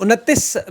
29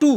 2,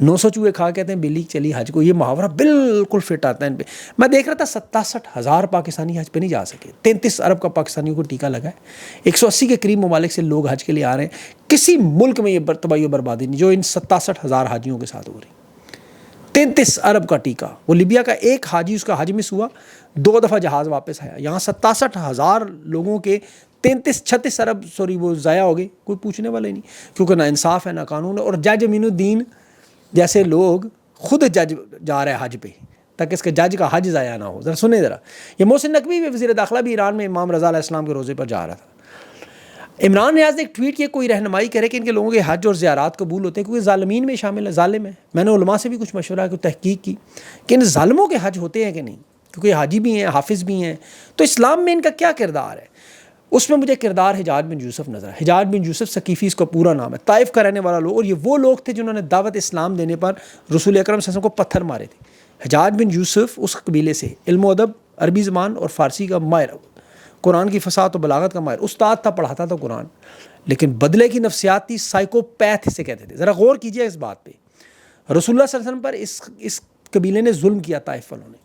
900 چوہے کھا کہتے ہیں بلی چلی حج کو. یہ محاورہ بالکل فٹ آتا ہے ان پہ. میں دیکھ رہا تھا 67,000 پاکستانی حج پہ نہیں جا سکے. 33 ارب کا پاکستانیوں کو ٹیکہ لگا ہے. 180 کے قریب ممالک سے لوگ حج کے لیے آ رہے ہیں. کسی ملک میں یہ تباہی و بربادی نہیں جو ان 67,000 حاجیوں کے ساتھ ہو رہی. 33 ارب کا ٹیکہ. وہ لیبیا کا ایک حاجی اس کا حج مس ہوا, 2 دفعہ جہاز واپس آیا. یہاں 67,000 لوگوں کے 36 ارب وہ ضائع ہو گئے. کوئی پوچھنے والا ہی نہیں, کیونکہ نہ انصاف ہے نہ قانون ہے. اور جج امین الدین جیسے لوگ خود جج جا رہے ہیں حج پہ تاکہ اس کے جج کا حج ضائع نہ ہو. ذرا سنیں ذرا. یہ محسن نقوی بھی وزیر داخلہ بھی ایران میں امام رضا علیہ السلام کے روزے پر جا رہا تھا. عمران نیاز نے ایک ٹویٹ کیا کوئی رہنمائی کرے کہ ان کے لوگوں کے حج اور زیارات قبول ہوتے ہیں, کیونکہ ظالمین میں شامل ہے, ظالم ہے. میں نے علماء سے بھی کچھ مشورہ کی, تحقیق کی کہ ان ظالموں کے حج ہوتے ہیں کہ نہیں, کیونکہ یہ حاجی بھی ہیں, حافظ بھی ہیں. تو اسلام میں ان کا کیا کردار ہے؟ اس میں مجھے کردار حجاج بن یوسف نظر ہے. حجاج بن یوسف ثقیفی اس کا پورا نام ہے, طائف کا رہنے والا لوگ, اور یہ وہ لوگ تھے جنہوں نے دعوت اسلام دینے پر رسول اکرم صلی اللہ علیہ وسلم کو پتھر مارے تھے. حجاج بن یوسف اس قبیلے سے, علم و ادب, عربی زبان اور فارسی کا ماہر, قرآن کی فصاحت و بلاغت کا ماہر, استاد تھا, پڑھاتا تھا قرآن, لیکن بدلے کی نفسیات تھی, سائیکوپیتھ اسے کہتے تھے. ذرا غور کیجئے اس بات پہ. رسول اللہ صلی اللہ علیہ وسلم پر اس قبیلے نے ظلم کیا, طائف والوں نے.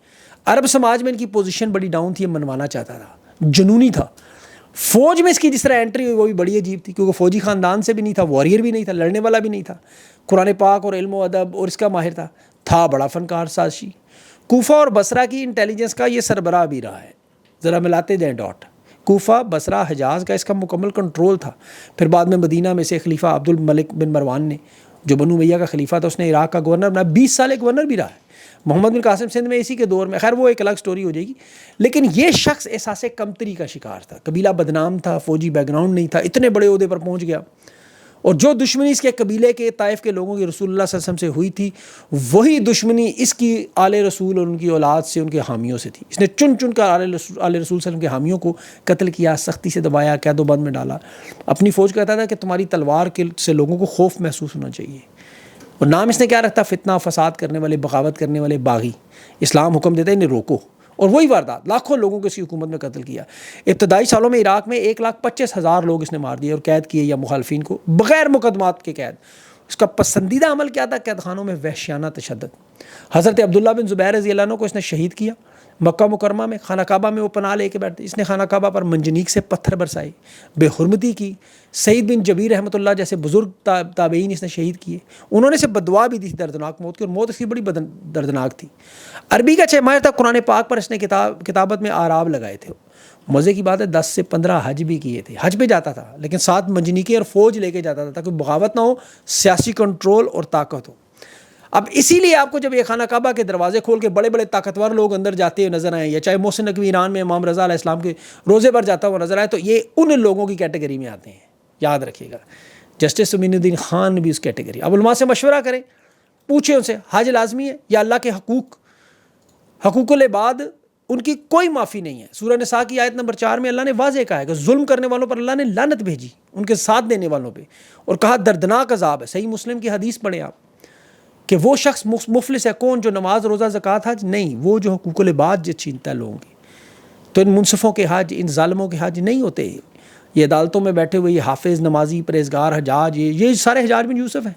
عرب سماج میں ان کی پوزیشن بڑی ڈاؤن تھی, منوانا چاہتا تھا, جنونی تھا. فوج میں اس کی جس طرح انٹری ہوئی وہ بھی بڑی عجیب تھی, کیونکہ فوجی خاندان سے بھی نہیں تھا, واریر بھی نہیں تھا, لڑنے والا بھی نہیں تھا, قرآن پاک اور علم و ادب اور اس کا ماہر تھا بڑا فنکار سازشی. کوفہ اور بصرہ کی انٹیلیجنس کا یہ سربراہ بھی رہا ہے. ذرا ملاتے جائیں ڈاٹ. کوفہ, بصرہ, حجاز کا اس کا مکمل کنٹرول تھا. پھر بعد میں مدینہ میں سے خلیفہ عبد الملک بن مروان نے, جو بنو امیہ کا خلیفہ تھا, اس نے عراق کا گورنر بنا, 20 سال گورنر بھی رہا ہے. محمد بن قاسم سندھ میں اسی کے دور میں, خیر وہ ایک الگ سٹوری ہو جائے گی. لیکن یہ شخص احساس کمتری کا شکار تھا, قبیلہ بدنام تھا, فوجی بیک گراؤنڈ نہیں تھا, اتنے بڑے عہدے پر پہنچ گیا. اور جو دشمنی اس کے قبیلے کے طائف کے لوگوں کی رسول اللہ صلی اللہ علیہ وسلم سے ہوئی تھی, وہی دشمنی اس کی آل رسول اور ان کی اولاد سے, ان کے حامیوں سے تھی. اس نے چن چن کر آل رسول صلی اللہ علیہ وسلم کے حامیوں کو قتل کیا, سختی سے دبایا, قید و بند میں ڈالا. اپنی فوج کہتا تھا کہ تمہاری تلوار سے لوگوں کو خوف محسوس ہونا چاہیے. اور نام اس نے کیا رکھتا, فتنہ فساد کرنے والے, بغاوت کرنے والے, باغی. اسلام حکم دیتا ہے انہیں روکو, اور وہی واردات, لاکھوں لوگوں کو اس کی حکومت میں قتل کیا. ابتدائی سالوں میں عراق میں 1,25,000 لوگ اس نے مار دیے اور قید کیے, یا مخالفین کو بغیر مقدمات کے قید. اس کا پسندیدہ عمل کیا تھا؟ قید خانوں میں وحشیانہ تشدد. حضرت عبداللہ بن زبیر رضی اللہ عنہ کو اس نے شہید کیا. مکہ مکرمہ میں خانہ کعبہ میں وہ پناہ لے کے بیٹھتے, اس نے خانہ کعبہ پر منجنیق سے پتھر برسائے, بے حرمتی کی. سعید بن جبیر رحمۃ اللہ جیسے بزرگ تابعین اس نے شہید کیے. انہوں نے اسے بددعا بھی دی تھی, دردناک موت کی, اور موت اس کی بڑی دردناک تھی. عربی کا 6 ماہر تھا. قرآن پاک پر اس نے کتابت میں آراب لگائے تھے. مزے کی بات ہے 10 سے 15 حج بھی کیے تھے. حج پہ جاتا تھا لیکن ساتھ منجنیقیں اور فوج لے کے جاتا تھا تاکہ بغاوت نہ ہو, سیاسی کنٹرول اور طاقت ہو. اب اسی لیے آپ کو جب یہ خانہ کعبہ کے دروازے کھول کے بڑے بڑے طاقتور لوگ اندر جاتے ہوئے نظر آئیں, یا چاہے محسن نقوی ایران میں امام رضا علیہ السلام کے روزے پر جاتا ہوا نظر آئے, تو یہ ان لوگوں کی کیٹیگری میں آتے ہیں. یاد رکھیے گا, جسٹس امین الدین خان بھی اس کیٹیگری. اب علماء سے مشورہ کریں, پوچھیں ان سے حج لازمی ہے یا اللہ کے حقوق العباد ان کی کوئی معافی نہیں ہے. سورہ نساء کی آیت نمبر 4 میں اللہ نے واضح کہا ہے کہ ظلم کرنے والوں پر اللہ نے لعنت بھیجی, ان کے ساتھ دینے والوں پہ, اور کہا دردناک عذاب ہے. صحیح مسلم کی حدیث پڑھیں آپ کہ وہ شخص مفلس ہے کون, جو نماز روزہ زکوٰۃ حج نہیں, وہ جو حقوق العباد جو چھینتا ہے لوگوں کی. تو ان منصفوں کے حج, ان ظالموں کے حج نہیں ہوتے. یہ عدالتوں میں بیٹھے ہوئے یہ حافظ, نمازی, پرہیزگار حجاج, یہ سارے حجاج بن یوسف ہیں.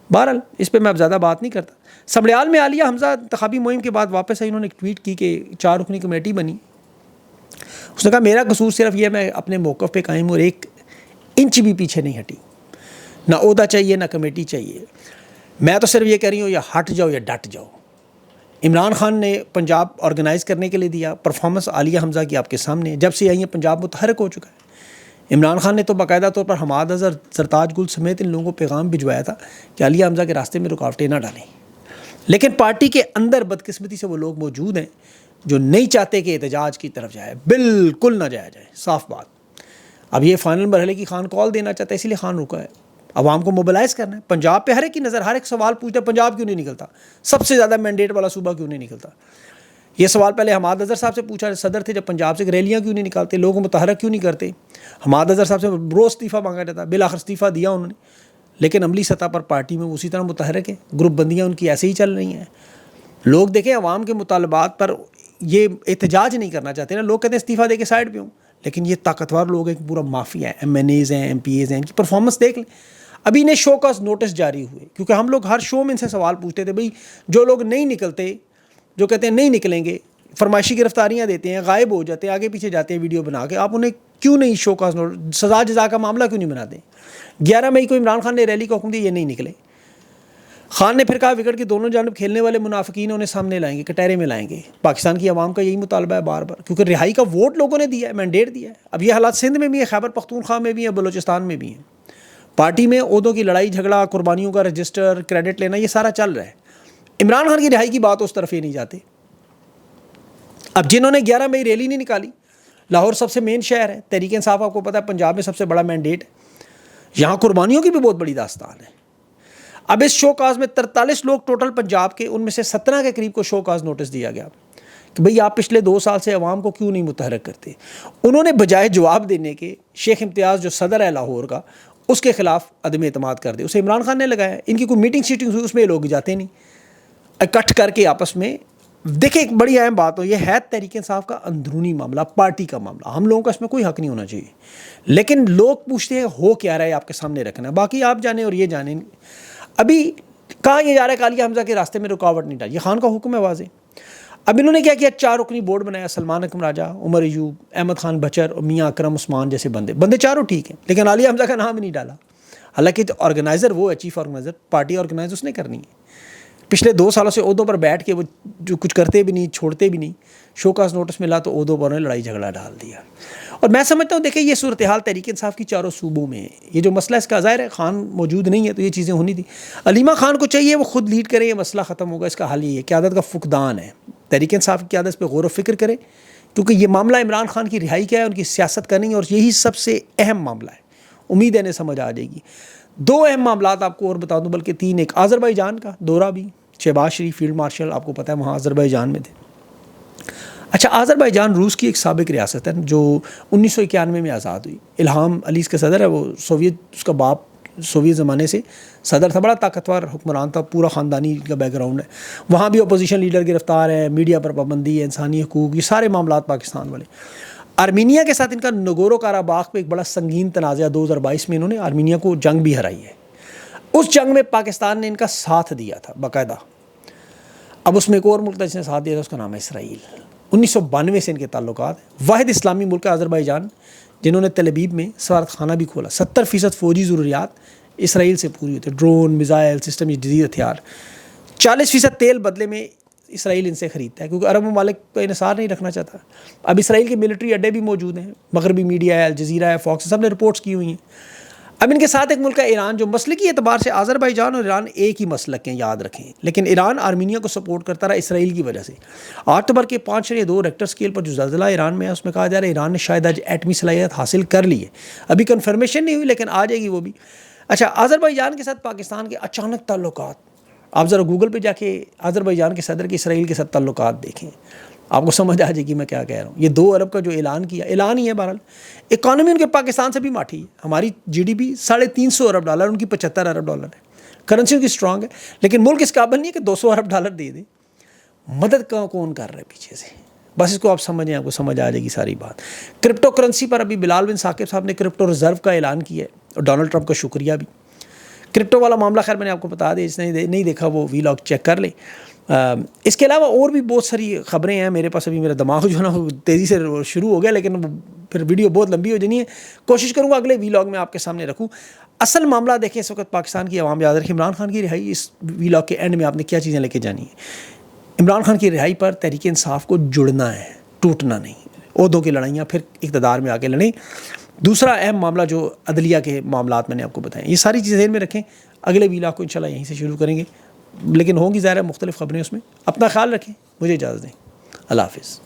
بہرحال اس پہ میں اب زیادہ بات نہیں کرتا. سمڑیال میں عالیہ حمزہ انتخابی مہم کے بعد واپس آئی. انہوں نے ایک ٹویٹ کی کہ 4 رکنی کمیٹی بنی. اس نے کہا میرا قصور صرف یہ, میں اپنے موقف پہ قائم ہوں اور 1 انچ بھی پیچھے نہیں ہٹی. نہ عہدہ چاہیے نہ کمیٹی چاہیے. میں تو صرف یہ کہہ رہی ہوں, یا ہٹ جاؤ یا ڈٹ جاؤ. عمران خان نے پنجاب آرگنائز کرنے کے لیے دیا. پرفارمنس عالیہ حمزہ کی آپ کے سامنے, جب سے آئی ہیں پنجاب متحرک ہو چکا ہے. عمران خان نے تو باقاعدہ طور پر حماد اظہر, سرتاج گل سمیت ان لوگوں کو پیغام بھجوایا تھا کہ عالیہ حمزہ کے راستے میں رکاوٹیں نہ ڈالیں. لیکن پارٹی کے اندر بدقسمتی سے وہ لوگ موجود ہیں جو نہیں چاہتے کہ احتجاج کی طرف جائے, بالکل نہ جایا جائے, صاف بات. اب یہ فائنل مرحلے کی خان کال دینا چاہتا ہے, اسی لیے خان رکا ہے. عوام کو موبلائز کرنا ہے. پنجاب پہ ہر ایک کی نظر, ہر ایک سوال پوچھتا ہے پنجاب کیوں نہیں نکلتا, سب سے زیادہ مینڈیٹ والا صوبہ کیوں نہیں نکلتا. یہ سوال پہلے حماد اظہر صاحب سے پوچھا, صدر تھے جب, پنجاب سے ریلیاں کیوں نہیں نکالتے, لوگوں متحرک کیوں نہیں کرتے. حماد اظہر صاحب سے روز استعفیٰ مانگا جاتا, بالآخر استعفیٰ دیا انہوں نے. لیکن عملی سطح پر پارٹی میں اسی طرح متحرک ہے. گروپ بندیاں ان کی ایسے ہی چل رہی ہیں. لوگ دیکھیں عوام کے مطالبات پر یہ احتجاج نہیں کرنا چاہتے نا, لوگ کہتے ہیں استعفیٰ دے کے سائڈ پہ ہوں. لیکن یہ طاقتور لوگ ہیں, پورا مافیا ہے, ایم این ایز ہیں, ایم پی ایز ہیں, ان کی پرفارمنس دیکھ لیں. ابھی انہیں شو کاز نوٹس جاری ہوئے، کیونکہ ہم لوگ ہر شو میں ان سے سوال پوچھتے تھے، بھئی جو لوگ نہیں نکلتے، جو کہتے ہیں نہیں نکلیں گے، فرمائشی گرفتاریاں دیتے ہیں، غائب ہو جاتے ہیں، آگے پیچھے جاتے ہیں ویڈیو بنا کے، آپ انہیں کیوں نہیں شو کاز نوٹس، سزا جزا کا معاملہ کیوں نہیں بناتے؟ 11 مئی کو عمران خان نے ریلی کا حکم دیا، یہ نہیں نکلے۔ خان نے پھر کہا وکٹ کی دونوں جانب کھیلنے والے منافقین انہیں سامنے لائیں گے، کٹہرے میں لائیں گے۔ پاکستان کی عوام کا یہی مطالبہ ہے بار بار، کیونکہ رہائی کا ووٹ لوگوں نے دیا ہے، مینڈیٹ دیا ہے۔ اب یہ حالات سندھ میں بھی ہیں، خیبر پختونخوا میں بھی ہیں، بلوچستان میں بھی ہیں۔ پارٹی میں عہدوں کی لڑائی جھگڑا، قربانیوں کا رجسٹر، کریڈٹ لینا، یہ سارا چل رہا ہے۔ عمران خان کی رہائی کی بات اس طرف ہی نہیں جاتے۔ اب جنہوں نے 11 مئی ریلی نہیں نکالی، لاہور سب سے مین شہر ہے، تحریک انصاف آپ کو پتہ ہے پنجاب میں سب سے بڑا مینڈیٹ ہے، یہاں قربانیوں کی بھی بہت بڑی داستان ہے۔ اب اس شو کاز میں 43 لوگ ٹوٹل پنجاب کے، ان میں سے 17 کے قریب کو شو کاز نوٹس دیا گیا کہ بھئی آپ پچھلے 2 سال سے عوام کو کیوں نہیں متحرک کرتے۔ انہوں نے بجائے جواب دینے کے شیخ امتیاز جو صدر ہے لاہور کا، اس کے خلاف عدم اعتماد کر دے، اسے عمران خان نے لگایا۔ ان کی کوئی میٹنگ شیٹنگ ہوئی، اس میں لوگ جاتے نہیں، اکٹھ کر کے آپس میں۔ دیکھیں ایک بڑی اہم بات ہو، یہ ہے تحریک انصاف کا اندرونی معاملہ، پارٹی کا معاملہ، ہم لوگوں کا اس میں کوئی حق نہیں ہونا چاہیے، لیکن لوگ پوچھتے ہیں ہو کیا رہا ہے، آپ کے سامنے رکھنا ہے، باقی آپ جانیں اور یہ جانیں۔ ابھی کہا یہ جا رہا ہے کہ عالیہ حمزہ کے راستے میں رکاوٹ نہیں ڈالی، یہ خان کا حکم ہے واضح۔ اب انہوں نے کیا کیا، 4 رکنی بورڈ بنایا، سلمان اکرم راجہ، عمر ایوب، احمد خان بچر اور میاں اکرم عثمان جیسے بندے چاروں ٹھیک ہیں، لیکن عالیہ حمزہ کا نام ہی نہیں ڈالا، حالانکہ آرگنائزر وہ ہے، چیف آرگنائزر، پارٹی آرگنائز اس نے کرنی ہے۔ پچھلے 2 سالوں سے عہدوں پر بیٹھ کے وہ جو کچھ کرتے بھی نہیں، چھوڑتے بھی نہیں، شو کاز نوٹس ملا تو عہدوں پر انہیں لڑائی جھگڑا ڈال دیا۔ اور میں سمجھتا ہوں دیکھیں یہ صورتحال تحریک انصاف کی چاروں صوبوں میں ہے، یہ جو مسئلہ اس کا ظاہر ہے خان موجود نہیں ہے تو یہ چیزیں ہونی تھی۔ علیمہ خان کو چاہیے وہ خود لیڈ کرے، یہ مسئلہ ختم ہوگا، اس کا حل یہ ہے، قیادت کا فقدان ہے، تحریک انصاف کی قیادت پہ غور و فکر کرے، کیونکہ یہ معاملہ عمران خان کی رہائی کا ہے، ان کی سیاست کا نہیں، اور یہی سب سے اہم معاملہ ہے۔ امید ہے انہیں سمجھ آ جائے گی۔ 2 اہم معاملات آپ کو اور بتا دوں، بلکہ 3، ایک آذربائیجان کا دورہ بھی، شہباز شریف فیلڈ مارشل آپ کو پتہ ہے وہاں آذربائیجان میں تھے۔ اچھا، آذربائیجان روس کی ایک سابق ریاست ہے جو 1991 میں آزاد ہوئی۔ الہام علیز کا صدر ہے، وہ سوویت، اس کا باپ سوویت زمانے سے صدر تھا، بڑا طاقتور حکمران تھا، پورا خاندانی کا بیک گراؤنڈ ہے۔ وہاں بھی اپوزیشن لیڈر گرفتار ہے، میڈیا پر پابندی ہے، انسانی حقوق، یہ سارے معاملات پاکستان والے۔ آرمینیا کے ساتھ ان کا نگورو کاراباخ پہ ایک بڑا سنگین تنازع، 2022 میں انہوں نے آرمینیا کو جنگ بھی ہرائی ہے۔ اس جنگ میں پاکستان نے ان کا ساتھ دیا تھا باقاعدہ۔ اب اس میں ایک اور ملک تھا جس نے ساتھ دیا تھا، اس کا نام ہے اسرائیل۔ 1992 سے ان کے تعلقات ہیں۔ واحد اسلامی ملک ہے آذربائیجان، جنہوں نے تل ابیب میں سفارت خانہ بھی کھولا۔ 70% فوجی ضروریات اسرائیل سے پوری ہوتی ہے، ڈرون، میزائل سسٹم، یہ جدید ہتھیار۔ 40% تیل بدلے میں اسرائیل ان سے خریدتا ہے، کیونکہ عرب ممالک پہ انحصار نہیں رکھنا چاہتا۔ اب اسرائیل کے ملٹری اڈے بھی موجود ہیں، مغربی میڈیا ہے، الجزیرہ ہے، فاکس، سب نے رپورٹس کی ہوئی ہیں۔ اب ان کے ساتھ ایک ملک ہے ایران، جو مسلکی اعتبار سے آذربائیجان اور ایران ایک ہی مسلک ہیں، یاد رکھیں، لیکن ایران آرمینیا کو سپورٹ کرتا رہا اسرائیل کی وجہ سے۔ 8 اکتوبر کے 5.2 ریکٹر اسکیل پر جو زلزلہ ایران میں ہے، اس میں کہا جا رہا ہے ایران نے شاید آج ایٹمی صلاحیت حاصل کر لی ہے، ابھی کنفرمیشن نہیں ہوئی لیکن آ جائے گی وہ بھی۔ اچھا، آذربائیجان کے ساتھ پاکستان کے اچانک تعلقات، آپ ذرا گوگل پہ جا کے آذربائیجان کے صدر کے اسرائیل کے ساتھ تعلقات دیکھیں، آپ کو سمجھ آ جائے گی میں کیا کہہ رہا ہوں۔ یہ 2 ارب کا جو اعلان کیا، اعلان ہی ہے بہرحال۔ اکانومی ان کے پاکستان سے بھی ماٹھی ہے، ہماری جی ڈی پی $350 ارب، ان کی $75 ارب ہے، کرنسی ان کی اسٹرانگ ہے، لیکن ملک اس قابل نہیں ہے کہ $200 ارب دے دے۔ مدد کون کر رہا ہے پیچھے سے، بس اس کو آپ سمجھیں، آپ کو سمجھ آ جائے گی ساری بات۔ کرپٹو کرنسی پر ابھی بلال بن ثاقب صاحب نے کرپٹو ریزرو کا اعلان کیا ہے، اور ڈونلڈ ٹرمپ کا شکریہ بھی۔ کرپٹو والا معاملہ خیر میں نے آپ کو بتا دیا، جس نے نہیں دیکھا وہ وی لاگ چیک کر لے۔ اس کے علاوہ اور بھی بہت ساری خبریں ہیں میرے پاس، ابھی میرا دماغ جو ہے نا وہ تیزی سے شروع ہو گیا، لیکن پھر ویڈیو بہت لمبی ہو جانی ہے، کوشش کروں گا اگلے وی لاگ میں آپ کے سامنے رکھوں۔ اصل معاملہ دیکھیں اس وقت پاکستان کی عوام یاد رکھیں، عمران خان کی رہائی، اس وی لاگ کے اینڈ میں آپ نے کیا چیزیں لے کے جانی ہیں۔ عمران خان کی رہائی پر تحریک انصاف کو جڑنا ہے، ٹوٹنا نہیں، عہدوں کی لڑائیاں پھر اقتدار میں آ کے لڑیں۔ دوسرا اہم معاملہ جو عدلیہ کے معاملات میں نے آپ کو بتائیں، یہ ساری چیزیں ذہن میں رکھیں۔ اگلے وی لاگ کو انشاءاللہ یہیں سے شروع کریں گے، لیکن ہوں گی ظاہر ہے مختلف خبریں اس میں۔ اپنا خیال رکھیں، مجھے اجازت دیں، اللہ حافظ۔